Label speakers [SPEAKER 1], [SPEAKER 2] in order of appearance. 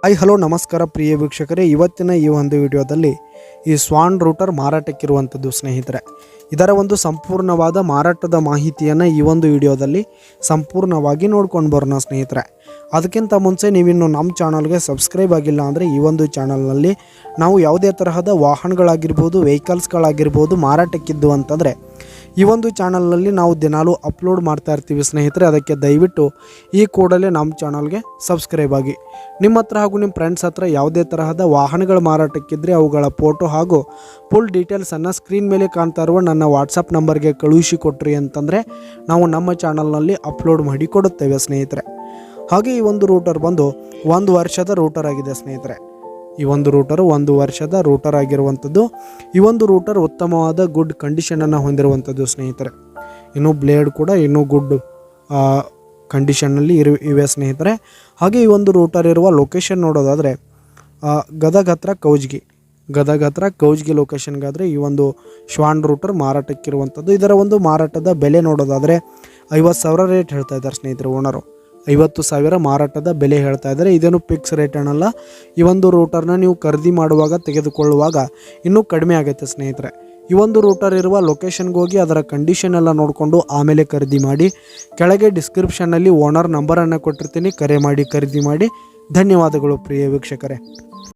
[SPEAKER 1] Hello ನಮಸ್ಕಾರ ಪ್ರಿಯ ವೀಕ್ಷಕರೇ, ಇವತ್ತಿನ ಈ ಒಂದು ವಿಡಿಯೋದಲ್ಲಿ ಈ ಸ್ವಾನ್ ರೂಟರ್ ಮಾರಾಟಕ್ಕಿರುವಂಥದ್ದು ಸ್ನೇಹಿತರೆ. ಇದರ ಒಂದು ಸಂಪೂರ್ಣವಾದ ಮಾರಾಟದ ಮಾಹಿತಿಯನ್ನು ಈ ಒಂದು ವಿಡಿಯೋದಲ್ಲಿ ಸಂಪೂರ್ಣವಾಗಿ ನೋಡ್ಕೊಂಡು ಬರೋಣ ಸ್ನೇಹಿತರೆ. ಅದಕ್ಕಿಂತ ಮುಂಚೆ ನೀವಿನ್ನು ನಮ್ಮ ಚಾನಲ್ಗೆ ಸಬ್ಸ್ಕ್ರೈಬ್ ಆಗಿಲ್ಲ ಅಂದರೆ ಈ ಒಂದು ಚಾನಲ್ನಲ್ಲಿ ನಾವು ಯಾವುದೇ ತರಹದ ವಾಹನಗಳಾಗಿರ್ಬೋದು, ವೆಹಿಕಲ್ಸ್ಗಳಾಗಿರ್ಬೋದು ಮಾರಾಟಕ್ಕಿದ್ದು ಅಂತಂದರೆ ಈ ಒಂದು ಚಾನಲ್ನಲ್ಲಿ ನಾವು ದಿನಾಲೂ ಅಪ್ಲೋಡ್ ಮಾಡ್ತಾ ಇರ್ತೀವಿ ಸ್ನೇಹಿತರೆ. ಅದಕ್ಕೆ ದಯವಿಟ್ಟು ಈ ಕೂಡಲೇ ನಮ್ಮ ಚಾನಲ್ಗೆ ಸಬ್ಸ್ಕ್ರೈಬ್ ಆಗಿ. ನಿಮ್ಮ ಹತ್ರ ಹಾಗೂ ನಿಮ್ಮ ಫ್ರೆಂಡ್ಸ್ ಹತ್ರ ಯಾವುದೇ ತರಹದ ವಾಹನಗಳ ಮಾರಾಟಕ್ಕಿದ್ದರೆ ಅವುಗಳ ಫೋಟೋ ಹಾಗೂ ಫುಲ್ ಡೀಟೇಲ್ಸನ್ನು ಸ್ಕ್ರೀನ್ ಮೇಲೆ ಕಾಣ್ತಾ ಇರುವ ನನ್ನ ವಾಟ್ಸಪ್ ನಂಬರ್ಗೆ ಕಳುಹಿಸಿ ಕೊಟ್ರಿ ಅಂತಂದರೆ ನಾವು ನಮ್ಮ ಚಾನಲ್ನಲ್ಲಿ ಅಪ್ಲೋಡ್ ಮಾಡಿ ಕೊಡುತ್ತೇವೆ ಸ್ನೇಹಿತರೆ. ಹಾಗೆ ಈ ಒಂದು ರೂಟರ್ ಬಂದು 1 ವರ್ಷದ ರೂಟರ್ ಆಗಿದೆ ಸ್ನೇಹಿತರೆ. ಈ ಒಂದು ರೂಟರು 1 ವರ್ಷದ ರೂಟರ್ ಆಗಿರುವಂಥದ್ದು. ಈ ಒಂದು ರೂಟರ್ ಉತ್ತಮವಾದ ಗುಡ್ ಕಂಡೀಷನನ್ನು ಹೊಂದಿರುವಂಥದ್ದು ಸ್ನೇಹಿತರೆ. ಇನ್ನು ಬ್ಲೇಡ್ ಕೂಡ ಇನ್ನೂ ಗುಡ್ ಕಂಡೀಷನ್ನಲ್ಲಿ ಇವೆ ಸ್ನೇಹಿತರೆ. ಹಾಗೆ ಈ ಒಂದು ರೂಟರ್ ಇರುವ ಲೊಕೇಶನ್ ನೋಡೋದಾದರೆ ಗದಗ ಹತ್ರ ಕೌಜ್ಗಿ ಲೊಕೇಶನ್ಗಾದರೆ ಈ ಒಂದು ಸ್ವಾನ್ ರೂಟರ್ ಮಾರಾಟಕ್ಕಿರುವಂಥದ್ದು. ಇದರ ಒಂದು ಮಾರಾಟದ ಬೆಲೆ ನೋಡೋದಾದರೆ 50,000 ರೇಟ್ ಹೇಳ್ತಾ ಇದ್ದಾರೆ ಸ್ನೇಹಿತರೆ. ಓನರು 50,000 ಮಾರಾಟದ ಬೆಲೆ ಹೇಳ್ತಾ ಇದ್ದಾರೆ. ಇದೇನು ಫಿಕ್ಸ್ ರೇಟ್ ಅನ್ನಲ್ಲ. ಈ ಒಂದು ರೂಟರ್ನ ನೀವು ಖರೀದಿ ಮಾಡುವಾಗ ತೆಗೆದುಕೊಳ್ಳುವಾಗ ಇನ್ನೂ ಕಡಿಮೆ ಆಗುತ್ತೆ ಸ್ನೇಹಿತರೆ. ಈ ಒಂದು ರೂಟರ್ ಇರುವ ಲೊಕೇಶನ್ಗೆ ಹೋಗಿ ಅದರ ಕಂಡೀಷನ್ ಎಲ್ಲ ನೋಡಿಕೊಂಡು ಆಮೇಲೆ ಖರೀದಿ ಮಾಡಿ. ಕೆಳಗೆ ಡಿಸ್ಕ್ರಿಪ್ಷನ್ನಲ್ಲಿ ಓನರ್ ನಂಬರನ್ನು ಕೊಟ್ಟಿರ್ತೀನಿ, ಕರೆ ಮಾಡಿ ಖರೀದಿ ಮಾಡಿ. ಧನ್ಯವಾದಗಳು ಪ್ರಿಯ ವೀಕ್ಷಕರೇ.